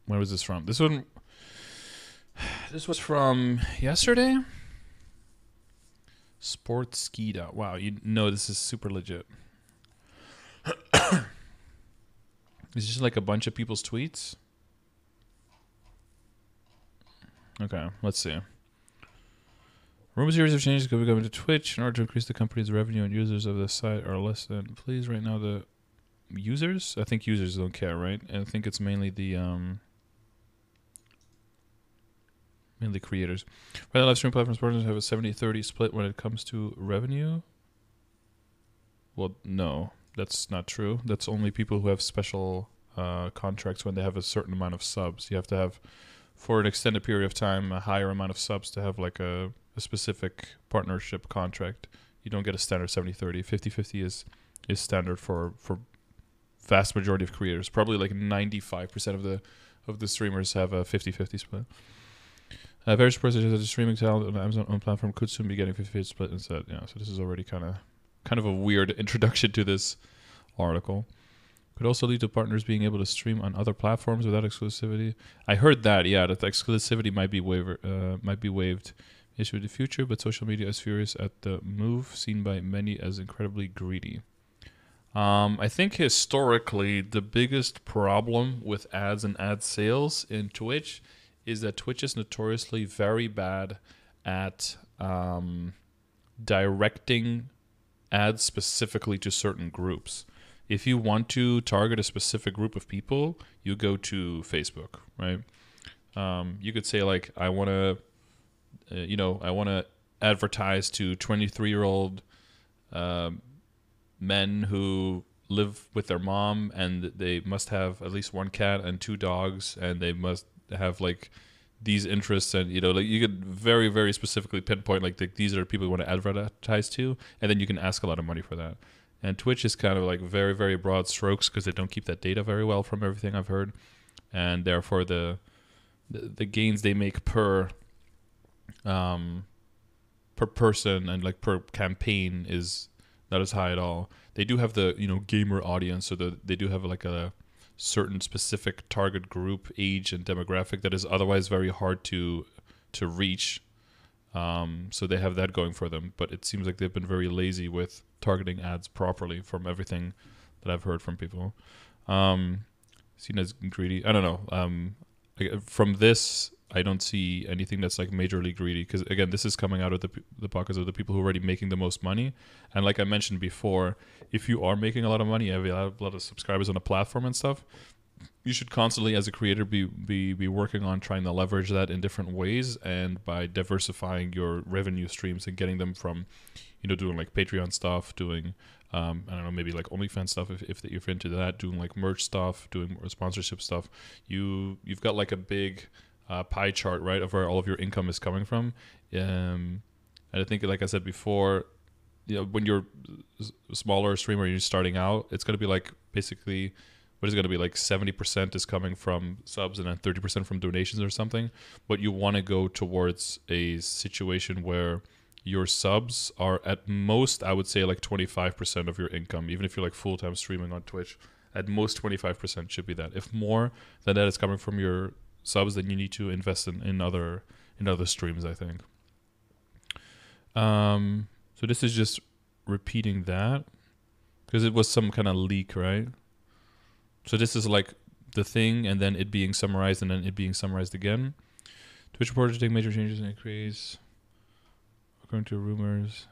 Where was this from? This one. This was from yesterday. Sportskeeda. Wow, you know this is super legit. It's just like a bunch of people's tweets. Okay, let's see. Rumor series of changes could be coming to Twitch in order to increase the company's revenue, and users of the site are less than. Please, right now the users. I think users don't care, right? And I think it's mainly the mainly creators. Right now, live stream platforms partners have a 70-30 split when it comes to revenue. Well, no, that's not true. That's only people who have special contracts when they have a certain amount of subs. You have to have, for an extended period of time, a higher amount of subs to have like a specific partnership contract. You don't get a standard 70-30. 50-50 is standard for vast majority of creators. Probably like 95% of the streamers have a 50-50 split. Various persons that the streaming talent on the Amazon platform could soon be getting 50-50 split instead. Yeah, so this is already kind of a weird introduction to this article. Could also lead to partners being able to stream on other platforms without exclusivity. I heard that, yeah, that the exclusivity might be waived. Issue in the future, but social media is furious at the move, seen by many as incredibly greedy. I think historically the biggest problem with ads and ad sales in Twitch is that Twitch is notoriously very bad at directing ads specifically to certain groups. If you want to target a specific group of people, you go to Facebook, right? You could say like, I want to advertise to 23-year-old men who live with their mom, and they must have at least one cat and 2 dogs, and they must have like these interests, and like you could very, very specifically pinpoint like these are the people you want to advertise to, and then you can ask a lot of money for that. And Twitch is kind of like very, very broad strokes because they don't keep that data very well from everything I've heard, and therefore the gains they make per person and like per campaign is not as high at all. They do have the gamer audience, so they do have like a certain specific target group, age and demographic that is otherwise very hard to reach. So they have that going for them, but it seems like they've been very lazy with targeting ads properly from everything that I've heard from people. Seen as greedy. I don't know. From this, I don't see anything that's like majorly greedy, because again, this is coming out of the pockets of the people who are already making the most money. And like I mentioned before, if you are making a lot of money, you have a lot of subscribers on a platform and stuff, you should constantly, as a creator, be working on trying to leverage that in different ways, and by diversifying your revenue streams and getting them from, doing like Patreon stuff, doing I don't know, maybe like OnlyFans stuff if you're into that, doing like merch stuff, doing more sponsorship stuff. You've got like a big pie chart, right, of where all of your income is coming from. And I think, like I said before, when you're a smaller streamer and you're starting out, it's going to be like basically, what is it going to be, like 70% is coming from subs and then 30% from donations or something. But you want to go towards a situation where your subs are at most, I would say, like 25% of your income. Even if you're like full-time streaming on Twitch, at most 25% should be that. If more than that is coming from your subs, then you need to invest in other streams, I think. So this is just repeating that because it was some kind of leak, right? So this is like the thing, and then it being summarized, and then it being summarized again. Twitch reporters take major changes in increase according to rumors.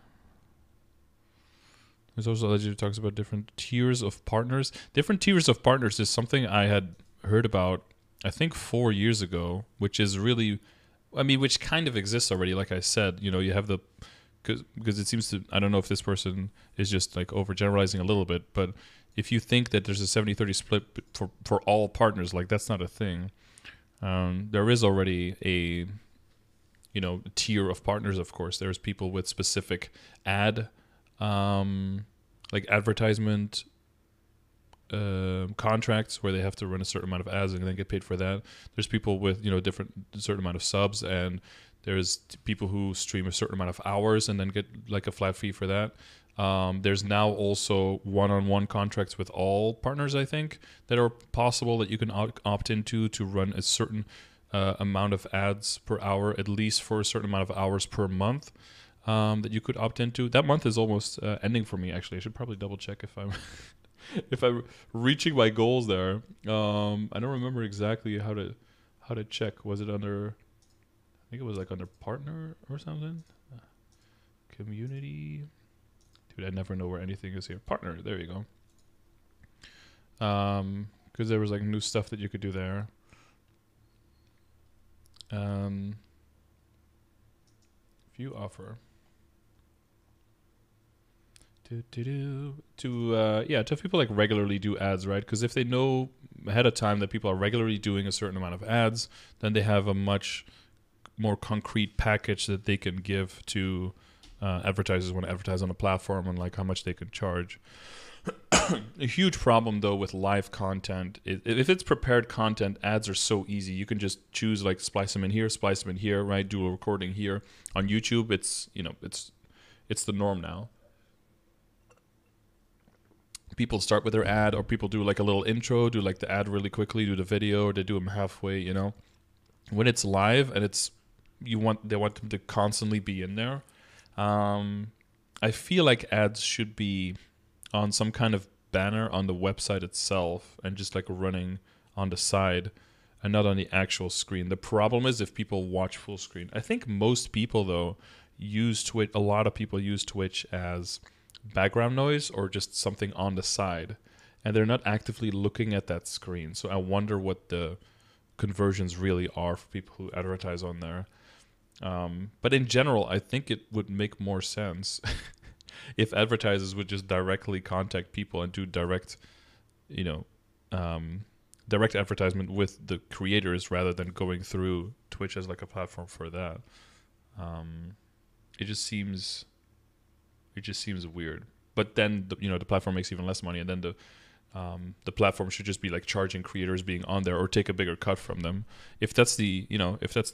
There's also allegedly talks about different tiers of partners. Different tiers of partners is something I had heard about, I think 4 years ago, which is really, which kind of exists already. Like I said, you have the, because it seems to, I don't know if this person is just like overgeneralizing a little bit, but if you think that there's a 70-30 split for all partners, like that's not a thing. There is already a, tier of partners, of course. There's people with specific like advertisement contracts where they have to run a certain amount of ads and then get paid for that. There's people with certain amount of subs, and there's people who stream a certain amount of hours and then get like a flat fee for that. There's now also one-on-one contracts with all partners, I think, that are possible that you can opt into to run a certain amount of ads per hour, at least for a certain amount of hours per month, that you could opt into. That month is almost ending for me, actually. I should probably double check if I'm if I'm reaching my goals there. I don't remember exactly how to check. Was it under? I think it was like under partner or something. Community. Dude, I never know where anything is here. Partner. There you go. Because there was like new stuff that you could do there. View offer. To have people like regularly do ads, right? Because if they know ahead of time that people are regularly doing a certain amount of ads, then they have a much more concrete package that they can give to advertisers want to advertise on a platform, and like how much they can charge. A huge problem though with live content is if it's prepared content, ads are so easy. You can just choose like splice them in here, right? Do a recording here. On YouTube, it's the norm now. People start with their ad, or people do like a little intro, do like the ad really quickly, do the video, or they do them halfway. When it's live and they want them to constantly be in there. I feel like ads should be on some kind of banner on the website itself and just like running on the side and not on the actual screen. The problem is if people watch full screen. I think most people though use Twitch. A lot of people use Twitch as background noise or just something on the side, and they're not actively looking at that screen. So I wonder what the conversions really are for people who advertise on there. But in general, I think it would make more sense if advertisers would just directly contact people and do direct advertisement with the creators rather than going through Twitch as like a platform for that. It just seems weird. But then the platform makes even less money, and then the platform should just be like charging creators being on there or take a bigger cut from them. If that's the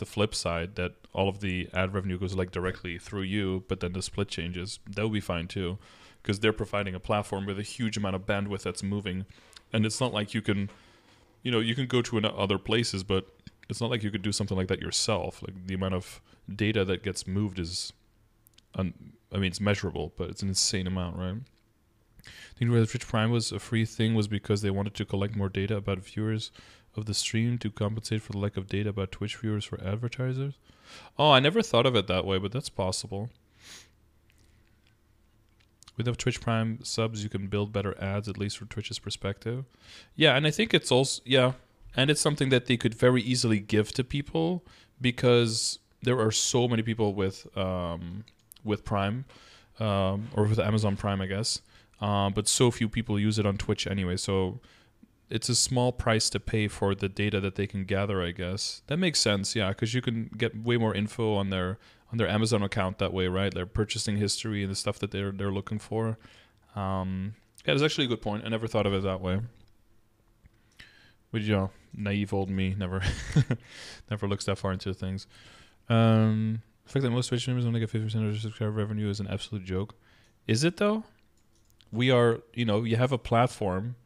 flip side, that all of the ad revenue goes like directly through you, but then the split changes, that would be fine too, because they're providing a platform with a huge amount of bandwidth that's moving, and it's not like you can go to other places, but it's not like you could do something like that yourself. Like the amount of data that gets moved is, it's measurable, but it's an insane amount, right? I think where Twitch Prime was a free thing was because they wanted to collect more data about viewers of the stream to compensate for the lack of data about Twitch viewers for advertisers. Oh, I never thought of it that way, but that's possible. With the Twitch Prime subs, you can build better ads, at least from Twitch's perspective. Yeah, and I think it's also, and it's something that they could very easily give to people, because there are so many people with Prime, or with Amazon Prime, I guess. But so few people use it on Twitch anyway, so it's a small price to pay for the data that they can gather, I guess. That makes sense, yeah, because you can get way more info on their Amazon account that way, right? Their purchasing history and the stuff that they're looking for. That's actually a good point. I never thought of it that way. But naive old me never looks that far into things. The fact that most Twitch streamers only get 50% of their subscriber revenue is an absolute joke. Is it though? We are, you have a platform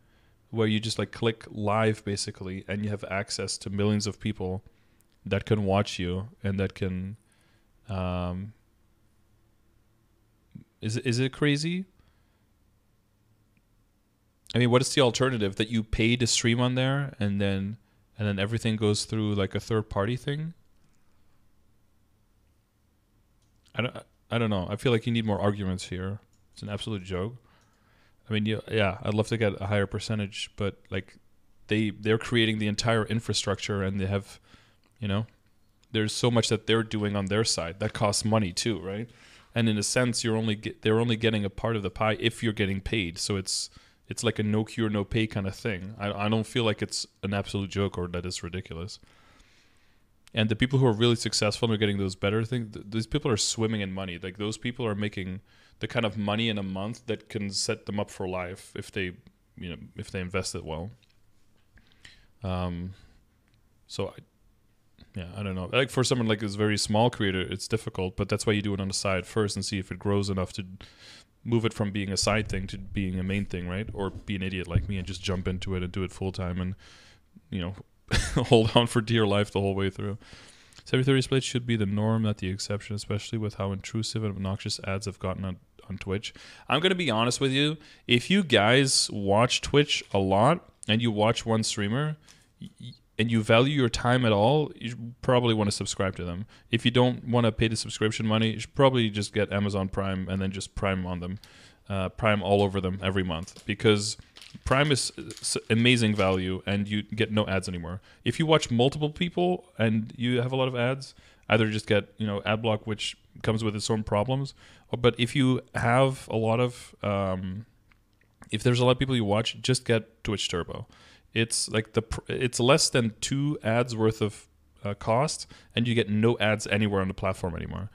where you just like click live basically, and you have access to millions of people that can watch you and that can, is it crazy? I mean, what is the alternative? That you pay to stream on there and then everything goes through like a third party thing? I don't know. I feel like you need more arguments here. It's an absolute joke. I mean, yeah, I'd love to get a higher percentage, but like they're creating the entire infrastructure, and they have, there's so much that they're doing on their side that costs money too, right? And in a sense, they're only getting a part of the pie if you're getting paid. So it's like a no cure, no pay kind of thing. I don't feel like it's an absolute joke or that it's ridiculous. And the people who are really successful and are getting those better things, these people are swimming in money. Like those people are making the kind of money in a month that can set them up for life if they invest it well. So I don't know. Like for someone like this very small creator, it's difficult, but that's why you do it on the side first and see if it grows enough to move it from being a side thing to being a main thing, right? Or be an idiot like me and just jump into it and do it full time and, you know, hold on for dear life the whole way through. 70/30 split should be the norm, not the exception, especially with how intrusive and obnoxious ads have gotten on Twitch. I'm going to be honest with you. If you guys watch Twitch a lot and you watch one streamer and you value your time at all, you probably want to subscribe to them. If you don't want to pay the subscription money, you should probably just get Amazon Prime and then just Prime on them. Prime all over them every month, because Prime is amazing value and you get no ads anymore. If you watch multiple people and you have a lot of ads, either just get, you know, ad block, which comes with its own problems. But if you have a lot of, if there's a lot of people you watch, just get Twitch Turbo. It's like it's less than 2 ads worth of cost, and you get no ads anywhere on the platform anymore.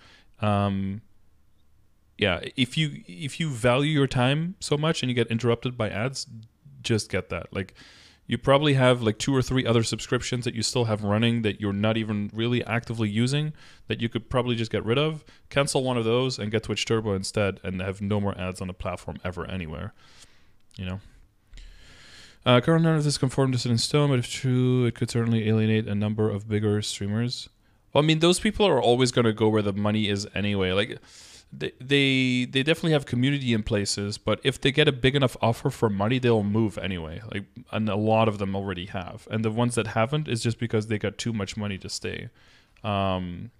Yeah, if you value your time so much and you get interrupted by ads, just get that. Like, you probably have like 2 or 3 other subscriptions that you still have running that you're not even really actively using that you could probably just get rid of. Cancel one of those and get Twitch Turbo instead, and have no more ads on the platform ever anywhere. You know. Currently, none of this conformed to set in stone, but if true, it could certainly alienate a number of bigger streamers. Well, I mean, those people are always going to go where the money is anyway. Like, they definitely have community in places, but if they get a big enough offer for money, they'll move anyway. Like, and a lot of them already have, and the ones that haven't is just because they got too much money to stay. I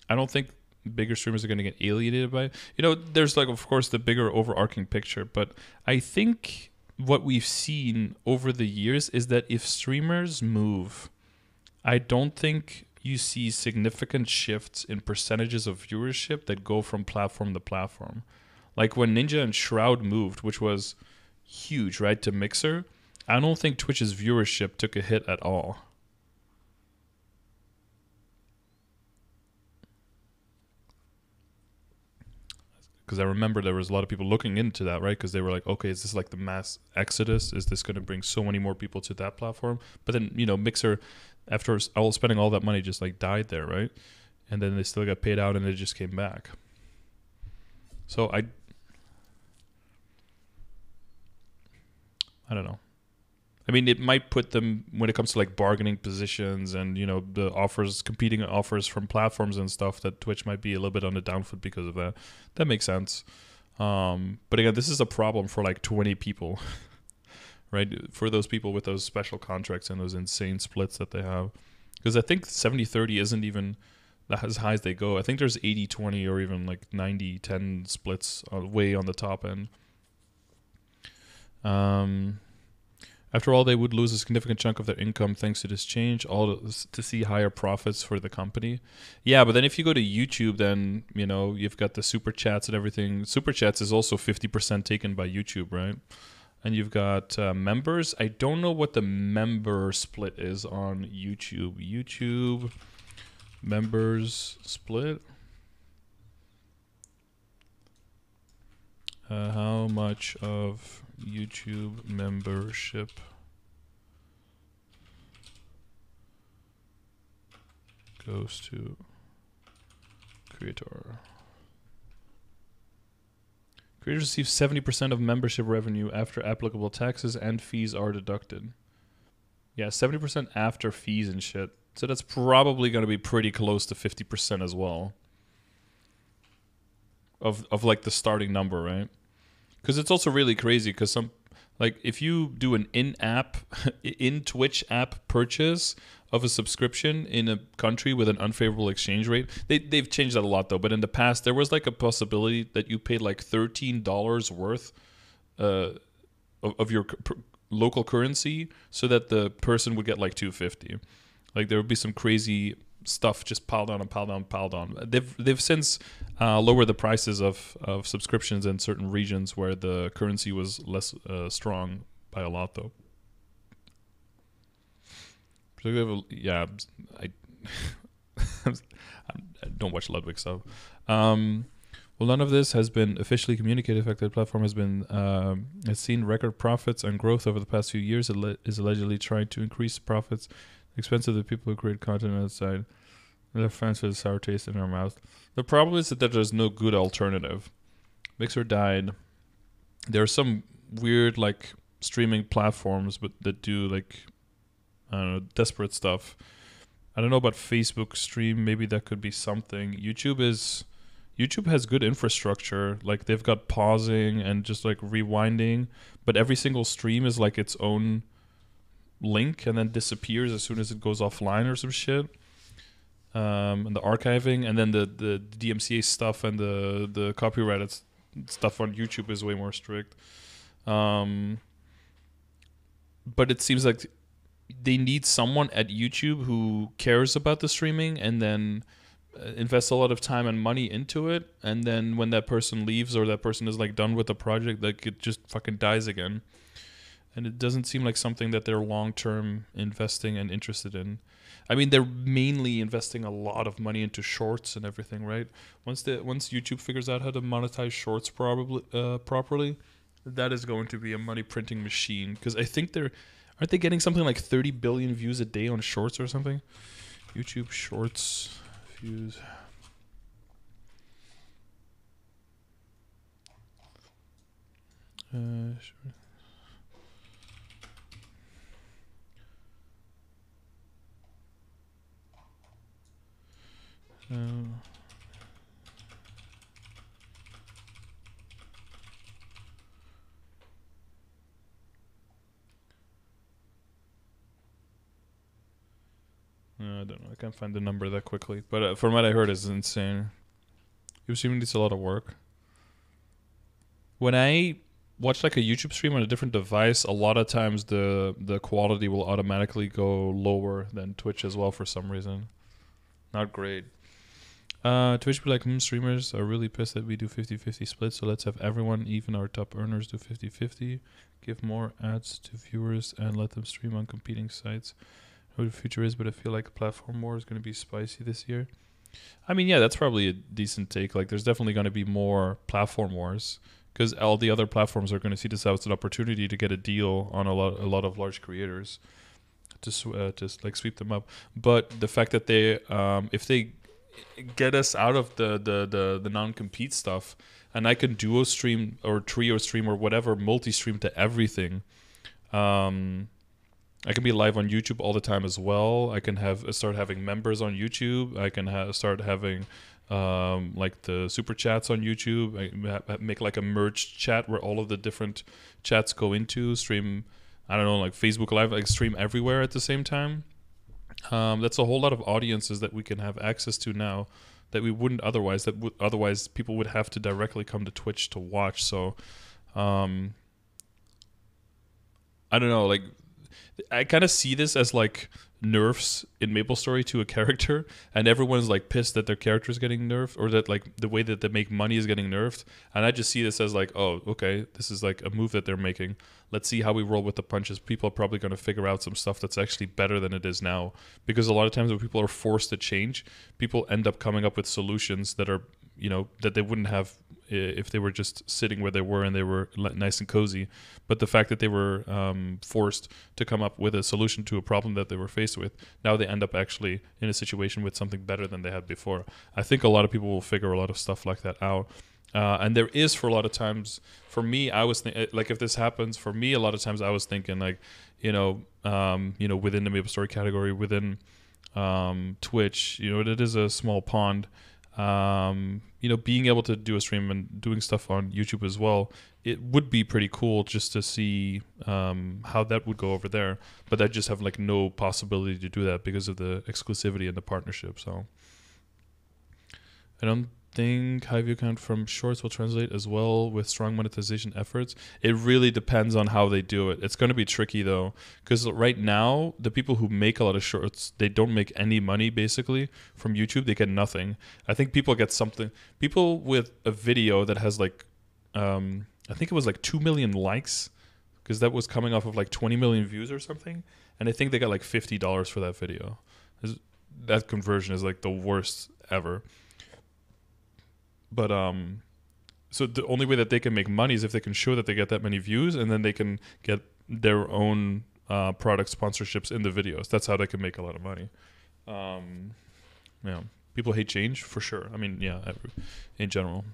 don't think bigger streamers are going to get alienated by it. You know, there's like, of course, the bigger overarching picture, but I think what we've seen over the years is that if streamers move, I don't think you see significant shifts in percentages of viewership that go from platform to platform. Like when Ninja and Shroud moved, which was huge, right, to Mixer, I don't think Twitch's viewership took a hit at all. Because I remember there was a lot of people looking into that, right? Because they were like, okay, is this like the mass exodus? Is this going to bring so many more people to that platform? But then, you know, Mixer, after all spending all that money, just like died there, right? And then they still got paid out and it just came back. So I don't know. I mean, it might put them, when it comes to like bargaining positions and, you know, the offers, competing offers from platforms and stuff, that Twitch might be a little bit on the down foot because of that. That makes sense. But again, this is a problem for like 20 people, right? For those people with those special contracts and those insane splits that they have. Because I think 70/30 isn't even as high as they go. I think there's 80/20 or even like 90/10 splits way on the top end. After all, they would lose a significant chunk of their income thanks to this change, all to see higher profits for the company. Yeah, but then if you go to YouTube, then, you know, you've got the super chats and everything. Super chats is also 50% taken by YouTube, right? And you've got members. I don't know what the member split is on YouTube. YouTube members split. How much of YouTube membership goes to creator? Creators receive 70% of membership revenue after applicable taxes and fees are deducted. Yeah, 70% after fees and shit. So that's probably going to be pretty close to 50% as well. Of like the starting number, right? Because it's also really crazy because some, like if you do an in-app, in-Twitch app purchase of a subscription in a country with an unfavorable exchange rate, they've changed that a lot though, but in the past there was like a possibility that you paid like $13 worth of your local currency so that the person would get like $2.50. Like there would be some crazy stuff just piled on and piled on and piled on. They've since lowered the prices of subscriptions in certain regions where the currency was less strong by a lot though. Yeah, I don't watch Ludwig, so well, none of this has been officially communicated. In fact, the platform has seen record profits and growth over the past few years. It is allegedly trying to increase profits at the expense of the people who create content outside. Their fans with a sour taste in their mouth. The problem is that there's no good alternative. Mixer died. there are some weird like streaming platforms, but that do like, I don't know, desperate stuff. I don't know about Facebook Stream. Maybe that could be something. YouTube has good infrastructure. Like they've got pausing and just like rewinding, but every single stream is like its own link and then disappears as soon as it goes offline or some shit. And the archiving, and then the DMCA stuff and the copyrighted stuff on YouTube is way more strict. But it seems like they need someone at YouTube who cares about the streaming and then invests a lot of time and money into it. And then when that person leaves or that person is like done with the project, like it just fucking dies again. And it doesn't seem like something that they're long-term investing and interested in. I mean, they're mainly investing a lot of money into shorts and everything, right? Once YouTube figures out how to monetize shorts properly, that is going to be a money printing machine. Because I think aren't they getting something like 30 billion views a day on shorts or something? YouTube shorts views. Sure. I don't know. I can't find the number that quickly. But from what I heard, it's insane. YouTube needs a lot of work. When I watch like a YouTube stream on a different device, a lot of times the quality will automatically go lower than Twitch as well for some reason. Not great. Twitch be like, streamers are really pissed that we do 50-50 split, so let's have everyone, even our top earners, do 50-50. Give more ads to viewers and let them stream on competing sites. I know what the future is, but I feel like platform war is going to be spicy this year. I mean, yeah, that's probably a decent take. Like, there's definitely going to be more platform wars because all the other platforms are going to see this as an opportunity to get a deal on a lot of large creators to like sweep them up. But the fact that they, if they get us out of the non-compete stuff, and I can duo stream or trio stream or whatever, multi-stream to everything. I can be live on YouTube all the time as well. I can start having members on YouTube. I can start having like the super chats on YouTube. I make like a merged chat where all of the different chats go into stream. I don't know, like Facebook Live, like stream everywhere at the same time. That's a whole lot of audiences that we can have access to now that we wouldn't otherwise. Otherwise people would have to directly come to Twitch to watch. So I don't know, like I kind of see this as like nerfs in MapleStory to a character, and everyone's like pissed that their character is getting nerfed, or that like the way that they make money is getting nerfed. And I just see this as like, oh, okay, this is like a move that they're making. Let's see how we roll with the punches. People are probably going to figure out some stuff that's actually better than it is now, because a lot of times when people are forced to change, people end up coming up with solutions that are, you know, that they wouldn't have if they were just sitting where they were and they were nice and cozy. But the fact that they were forced to come up with a solution to a problem that they were faced with, now they end up actually in a situation with something better than they had before. I think a lot of people will figure a lot of stuff like that out. And there is, for a lot of times, for me, I was like, if this happens, for me, a lot of times I was thinking like, within the MapleStory category, within Twitch, it is a small pond. Being able to do a stream and doing stuff on YouTube as well, it would be pretty cool just to see how that would go over there. But I just have like no possibility to do that because of the exclusivity and the partnership. So I don't think high view count from shorts will translate as well with strong monetization efforts. It really depends on how they do it. It's going to be tricky though, because right now the people who make a lot of shorts, they don't make any money basically from YouTube. They get nothing. I think people get something. People with a video that has like I think it was like 2 million likes, because that was coming off of like 20 million views or something, and I think they got like $50 for that video. That conversion is like the worst ever. But so the only way that they can make money is if they can show that they get that many views, and then they can get their own product sponsorships in the videos. That's how they can make a lot of money. People hate change for sure. I mean, yeah, in general.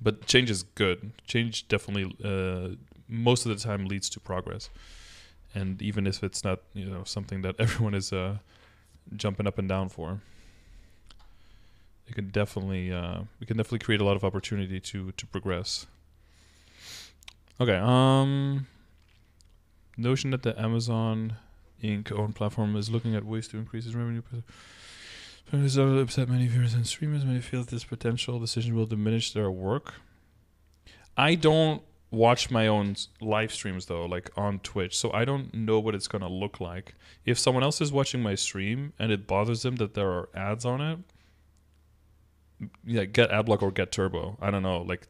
But change is good. Change definitely, most of the time, leads to progress. And even if it's not, something that everyone is jumping up and down for, it can definitely, we can definitely create a lot of opportunity to progress. Okay. Notion that the Amazon Inc. owned platform is looking at ways to increase its revenue. It's upset many viewers and streamers. Many feel that this potential decision will diminish their work. I don't watch my own live streams though, like on Twitch, so I don't know what it's gonna look like. If someone else is watching my stream and it bothers them that there are ads on it, yeah, get Adblock or get Turbo. I don't know. Like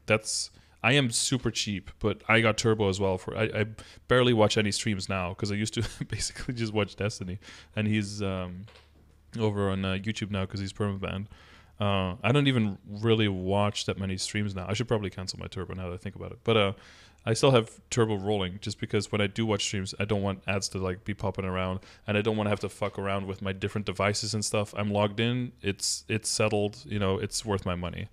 I am super cheap, but I got Turbo as well. I barely watch any streams now because I used to basically just watch Destiny, and he's over on YouTube now because he's permabanned. I don't even really watch that many streams now. I should probably cancel my Turbo now that I think about it. But I still have Turbo rolling just because when I do watch streams, I don't want ads to like be popping around, and I don't want to have to fuck around with my different devices and stuff. I'm logged in. It's settled. It's worth my money.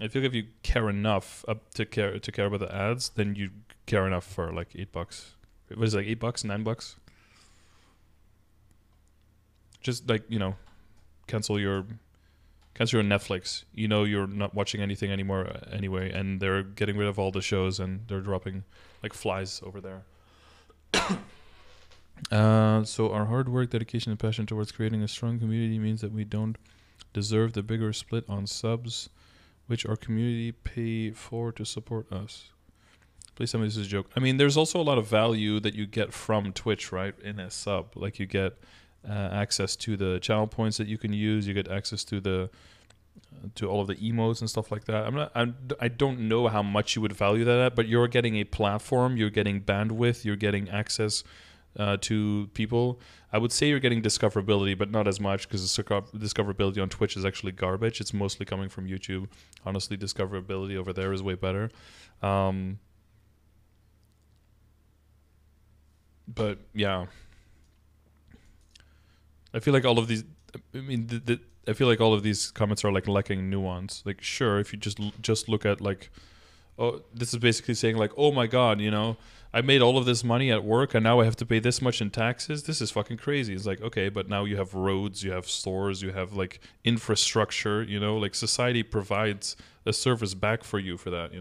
I feel like if you care enough to care about the ads, then you care enough for like $8. What is it, like $8, $9? Just like cancel your Netflix. You're not watching anything anymore anyway, and they're getting rid of all the shows and they're dropping like flies over there. So our hard work, dedication, and passion towards creating a strong community means that we don't deserve the bigger split on subs, which our community pay for to support us. Please tell me this is a joke. I mean, there's also a lot of value that you get from Twitch, right? In a sub, like you get access to the channel points that you can use. You get access to all of the emotes and stuff like that. I don't know how much you would value that at, but you're getting a platform. You're getting bandwidth. You're getting access to people. I would say you're getting discoverability, but not as much because the discoverability on Twitch is actually garbage. It's mostly coming from YouTube. Honestly, discoverability over there is way better. But yeah, I feel like all of these. I mean, I feel like all of these comments are like lacking nuance. Like, sure, if you just look at like, oh, this is basically saying like, oh my god, I made all of this money at work and now I have to pay this much in taxes. This is fucking crazy. It's like, okay, but now you have roads, you have stores, you have like infrastructure, like society provides a service back for you for that,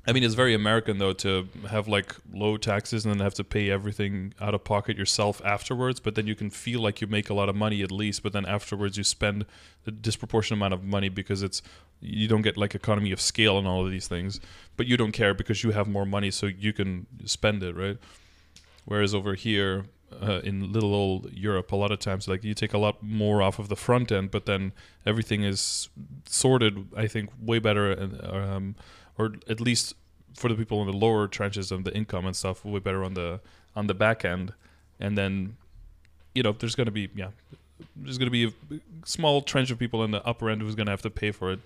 I mean, it's very American though to have like low taxes and then have to pay everything out of pocket yourself afterwards, but then you can feel like you make a lot of money at least, but then afterwards you spend a disproportionate amount of money because you don't get like economy of scale and all of these things, but you don't care because you have more money so you can spend it, right? Whereas over here in little old Europe, a lot of times like you take a lot more off of the front end, but then everything is sorted, I think, way better, or at least for the people in the lower trenches of the income and stuff, way better on the back end. And then, there's going to be a small trench of people in the upper end who's going to have to pay for it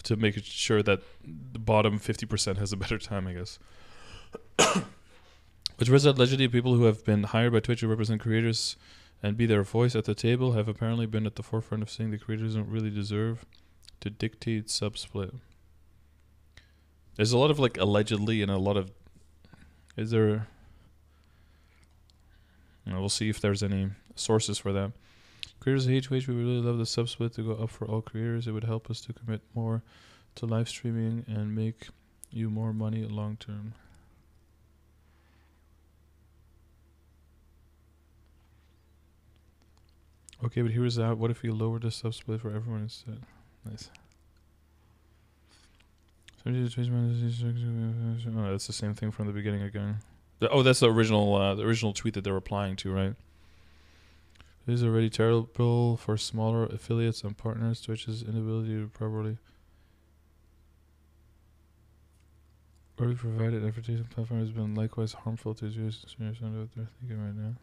to make sure that the bottom 50% has a better time, I guess. Which was allegedly people who have been hired by Twitch to represent creators and be their voice at the table have apparently been at the forefront of saying the creators don't really deserve to dictate sub split. There's a lot of like allegedly and a lot of. Is there? We'll see if there's any sources for that. Creators of HWH, we would really love the sub split to go up for all creators. It would help us to commit more to live streaming and make you more money long term. Okay, but here's that. What if we lower the sub split for everyone instead? Nice. Oh, that's the same thing from the beginning again. That's the original tweet that they're replying to, right? It is already terrible for smaller affiliates and partners. Twitch's inability to properly provided advertising platform has been likewise harmful to users. Understand what they're thinking right now.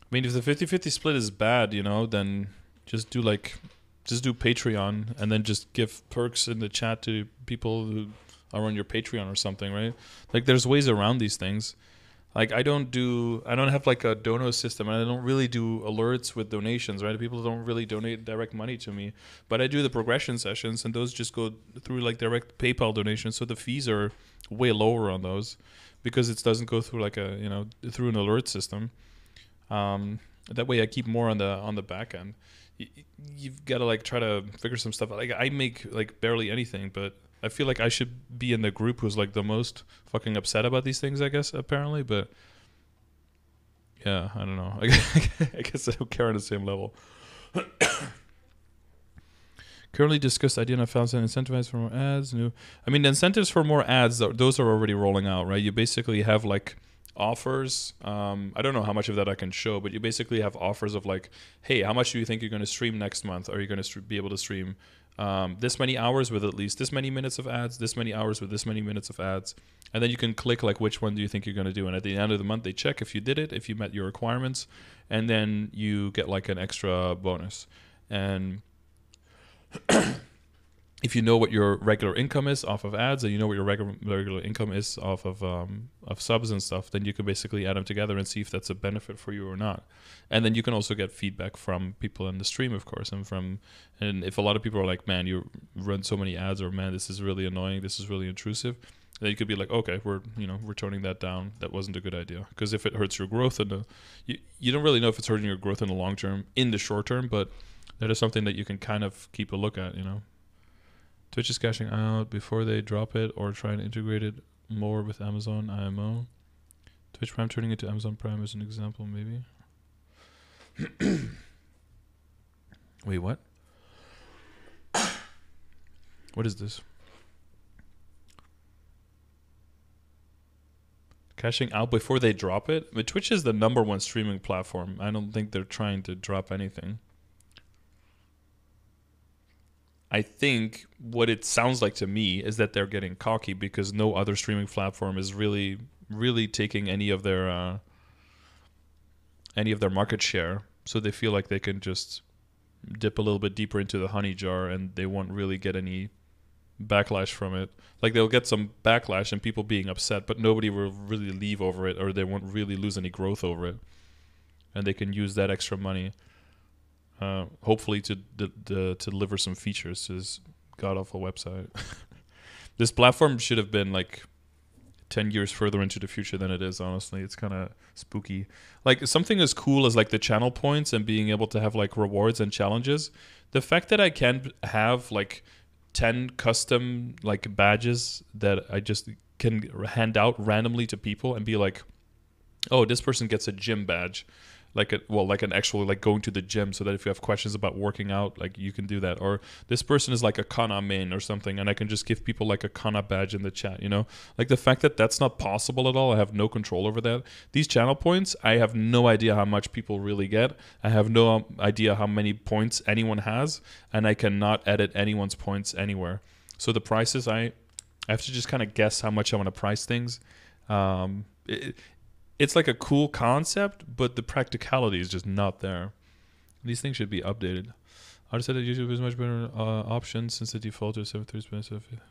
I mean, if the 50-50 split is bad, then just do like Just do Patreon and then just give perks in the chat to people who are on your Patreon or something, right? Like there's ways around these things. Like I don't have like a dono system, and I don't really do alerts with donations, right? People don't really donate direct money to me, but I do the progression sessions, and those just go through like direct PayPal donations, so the fees are way lower on those because it doesn't go through like a through an alert system. That way I keep more on the back end. You've got to like try to figure some stuff out. Like I make like barely anything, but I feel like I should be in the group who's like the most fucking upset about these things, I guess, apparently. But yeah, I don't know. I guess I don't care on the same level. Currently discussed idea of thousand incentivize for more ads. The incentives for more ads, those are already rolling out, right? You basically have like offers. I don't know how much of that I can show, but you basically have offers of like, hey, how much do you think you're going to stream next month? Are you going to be able to stream this many hours with at least this many minutes of ads, this many hours with this many minutes of ads, and then you can click like which one do you think you're going to do, and at the end of the month they check if you did it, if you met your requirements, and then you get like an extra bonus. And if you know what your regular income is off of ads, and you know what your regular income is off of subs and stuff, then you can basically add them together and see if that's a benefit for you or not. And then you can also get feedback from people in the stream, of course, and if a lot of people are like, man, you run so many ads, or man, this is really annoying, this is really intrusive, then you could be like, okay, we're toning that down. That wasn't a good idea, because if it hurts your growth, you don't really know if it's hurting your growth in the long term, in the short term, but that is something that you can kind of keep a look at, Twitch is cashing out before they drop it, or trying to integrate it more with Amazon IMO. Twitch Prime turning into Amazon Prime is an example, maybe. Wait, what? What is this? Cashing out before they drop it? But Twitch is the #1 streaming platform. I don't think they're trying to drop anything. I think what it sounds like to me is that they're getting cocky because no other streaming platform is really, really taking any of their market share. So they feel like they can just dip a little bit deeper into the honey jar, and they won't really get any backlash from it. Like they'll get some backlash and people being upset, but nobody will really leave over it, or they won't really lose any growth over it. And they can use that extra money, hopefully to deliver some features to this god-awful website. This platform should have been like 10 years further into the future than it is, honestly. It's kind of spooky. Like something as cool as like the channel points and being able to have like rewards and challenges. The fact that I can have like 10 custom like badges that I just can hand out randomly to people and be like, oh, this person gets a gym badge. Like an actual like going to the gym, so that if you have questions about working out, like you can do that. Or this person is like a Kana main or something, and I can just give people like a Kana badge in the chat, Like the fact that that's not possible at all, I have no control over that. These channel points, I have no idea how much people really get. I have no idea how many points anyone has, and I cannot edit anyone's points anywhere. So the prices, I have to just kind of guess how much I want to price things. It's like a cool concept, but the practicality is just not there. These things should be updated. I would say that YouTube is much better option since the default is 730.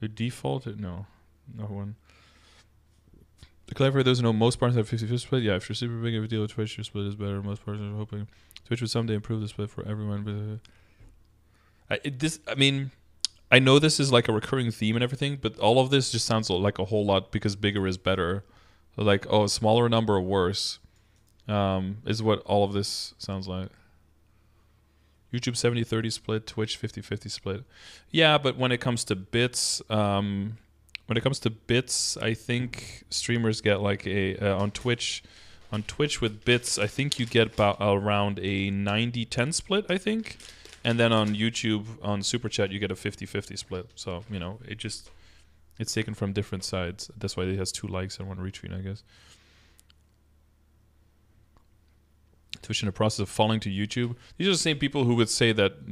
The default? No one. To clarify, those know most partners have 50-50 split. Yeah, if you're super big of a deal with Twitch, your split is better. Most partners are hoping Twitch would someday improve the split for everyone. But I know this is like a recurring theme and everything, but all of this just sounds like a whole lot because bigger is better. Like, oh, a smaller number worse is what all of this sounds like. YouTube 70-30 split, Twitch 50-50 split. Yeah, but when it comes to bits, I think streamers get like on Twitch with bits, I think you get about around a 90-10 split, I think. And then on YouTube, on Super Chat, you get a 50-50 split. So, it's taken from different sides. That's why it has 2 likes and 1 retweet, I guess. Twitch in the process of falling to YouTube. These are the same people who would say that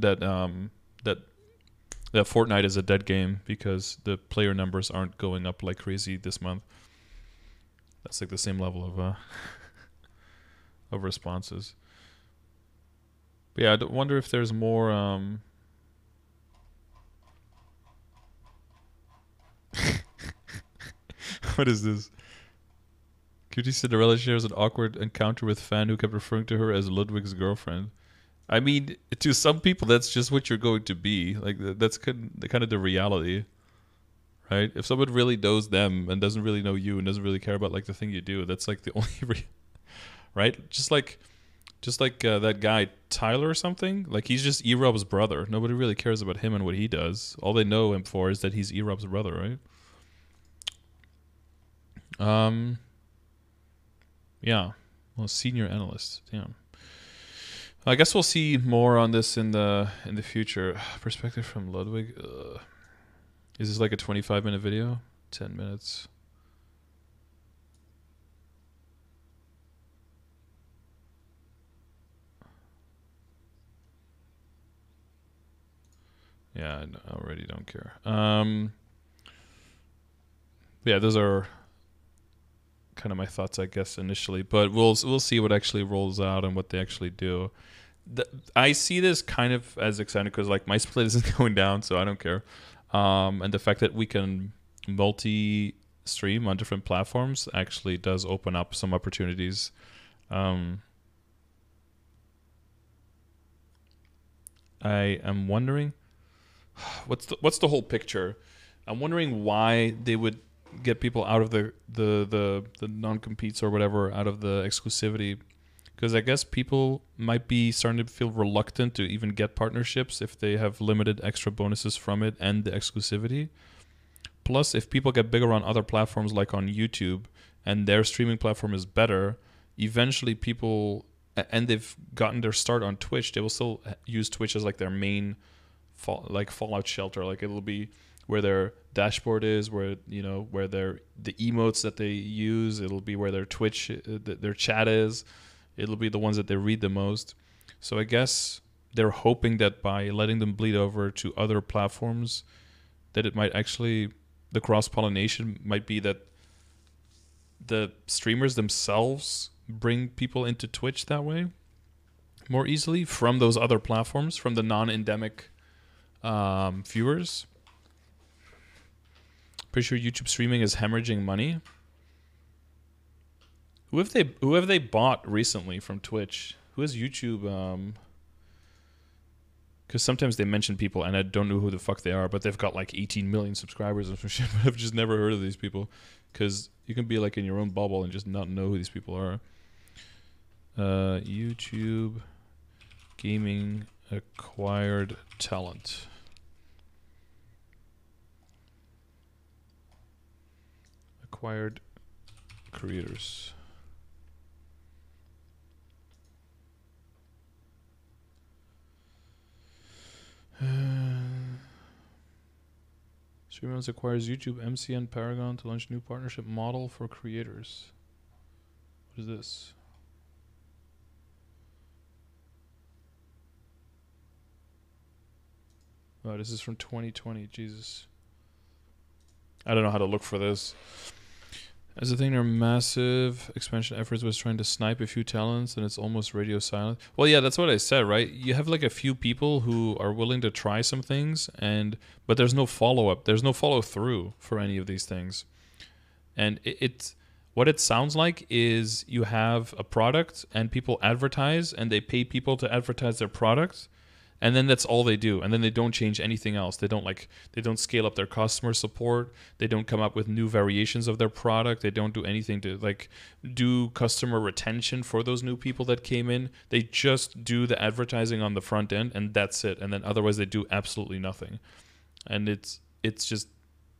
Fortnite is a dead game because the player numbers aren't going up like crazy this month. That's like the same level of responses. But yeah, I wonder if there's more. What is this? Cutie Cinderella shares an awkward encounter with fan who kept referring to her as Ludwig's girlfriend. I mean, to some people, that's just what you're going to be. Like that's kind of the reality, right? If someone really knows them and doesn't really know you and doesn't really care about like the thing you do, that's like the only right? Just like that guy Tyler or something. Like he's just E-Rob's brother. Nobody really cares about him and what he does. All they know him for is that he's E-Rob's brother, right? Yeah. Well, senior analyst. Damn. I guess we'll see more on this in the future. Perspective from Ludwig. Is this like a 25-minute video? 10 minutes. Yeah, I already don't care. Yeah, those are kind of my thoughts, I guess, initially. But we'll see what actually rolls out and what they actually do. I see this kind of as exciting because like my split isn't going down, so I don't care. And the fact that we can multi-stream on different platforms actually does open up some opportunities. I am wondering what's the whole picture. I'm wondering why they would get people out of the non-competes or whatever, out of the exclusivity, because I guess people might be starting to feel reluctant to even get partnerships if they have limited extra bonuses from it and the exclusivity. Plus, if people get bigger on other platforms like on YouTube and their streaming platform is better, eventually people, and they've gotten their start on Twitch, they will still use Twitch as like their main fallout shelter. Like it'll be where their dashboard is, where where the emotes that they use. It'll be where their Twitch, their chat is. It'll be the ones that they read the most. So I guess they're hoping that by letting them bleed over to other platforms, that it might actually, the cross-pollination might be that the streamers themselves bring people into Twitch that way more easily from those other platforms, from the non-endemic viewers. Pretty sure YouTube streaming is hemorrhaging money. Who have they bought recently from Twitch? Who has YouTube? Because sometimes they mention people and I don't know who the fuck they are, but they've got like 18 million subscribers or some shit. But I've just never heard of these people. Because you can be like in your own bubble and just not know who these people are. YouTube gaming acquired talent. Acquired creators. Streamers acquires YouTube MCN Paragon to launch new partnership model for creators. What is this? Oh, this is from 2020. Jesus. I don't know how to look for this. As a thing, their massive expansion efforts was trying to snipe a few talents, and it's almost radio silent. Well, yeah, that's what I said, right? You have like a few people who are willing to try some things, but there's no follow-up. There's no follow-through for any of these things. And what it sounds like is you have a product, and people advertise, and they pay people to advertise their product, and then that's all they do, and then they don't change anything else. They don't scale up their customer support. They don't come up with new variations of their product. They don't do anything to like do customer retention for those new people that came in. They just do the advertising on the front end, and that's it. And then otherwise they do absolutely nothing. And it's just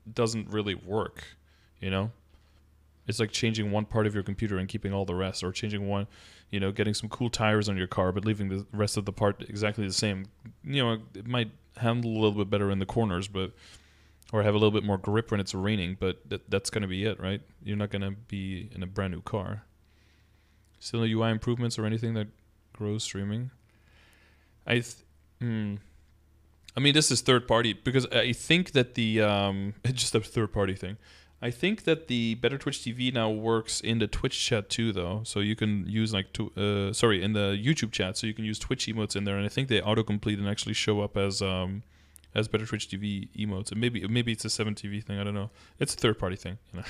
doesn't really work, It's like changing one part of your computer and keeping all the rest, or changing one, getting some cool tires on your car, but leaving the rest of the part exactly the same. It might handle a little bit better in the corners, or have a little bit more grip when it's raining, but that's going to be it, right? You're not going to be in a brand new car. Still no UI improvements or anything that grows streaming? I mean, this is third party, because I think that it's just a third party thing. I think that the Better Twitch TV now works in the Twitch chat too, though. So you can use like in the YouTube chat, so you can use Twitch emotes in there, and I think they autocomplete and actually show up as Better Twitch TV emotes. And maybe it's a 7TV thing. I don't know. It's a third party thing, you know.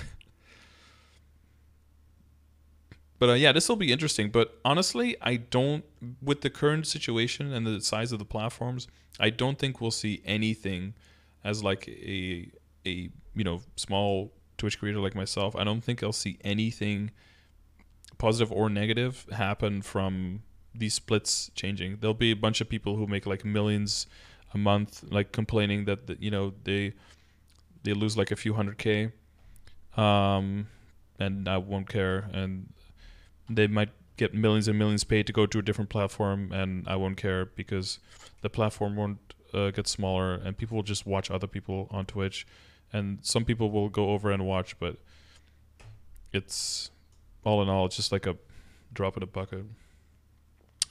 But yeah, this will be interesting. But honestly, I don't, with the current situation and the size of the platforms, I don't think we'll see anything as like a small Twitch creator like myself. I don't think I'll see anything positive or negative happen from these splits changing. There'll be a bunch of people who make like millions a month, like complaining that they lose like a few 100K, and I won't care, and they might get millions and millions paid to go to a different platform, and I won't care because the platform won't get smaller, and people will just watch other people on Twitch, and some people will go over and watch, but it's all in all, it's just like a drop in a bucket.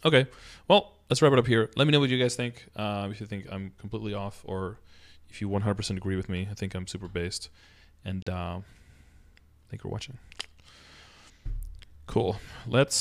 Okay, well, let's wrap it up here. Let me know what you guys think. If you think I'm completely off, or if you 100% agree with me. I think I'm super based. And thank you for watching. Cool. Let's